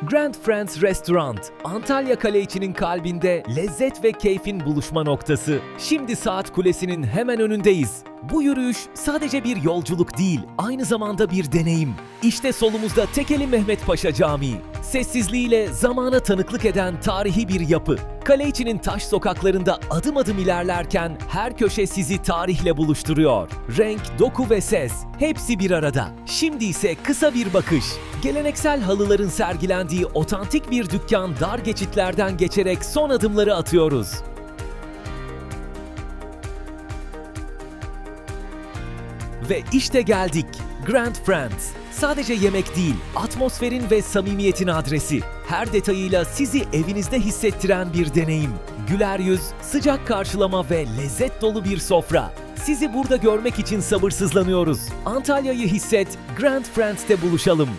Grand Friends Restoran, Antalya Kale içinin kalbinde lezzet ve keyfin buluşma noktası. Şimdi Saat Kulesi'nin hemen önündeyiz. Bu yürüyüş sadece bir yolculuk değil, aynı zamanda bir deneyim. İşte solumuzda Tekeli Mehmet Paşa Camii. Sessizliğiyle zamana tanıklık eden tarihi bir yapı. Kale içinin taş sokaklarında adım adım ilerlerken her köşe sizi tarihle buluşturuyor. Renk, doku ve ses hepsi bir arada. Şimdi ise kısa bir bakış. Geleneksel halıların sergilendiği otantik bir dükkan dar geçitlerden geçerek son adımları atıyoruz. Ve işte geldik. Grand Friends. Sadece yemek değil, atmosferin ve samimiyetin adresi. Her detayıyla sizi evinizde hissettiren bir deneyim. Güler yüz, sıcak karşılama ve lezzet dolu bir sofra. Sizi burada görmek için sabırsızlanıyoruz. Antalya'yı hisset, Grand Friends'te buluşalım.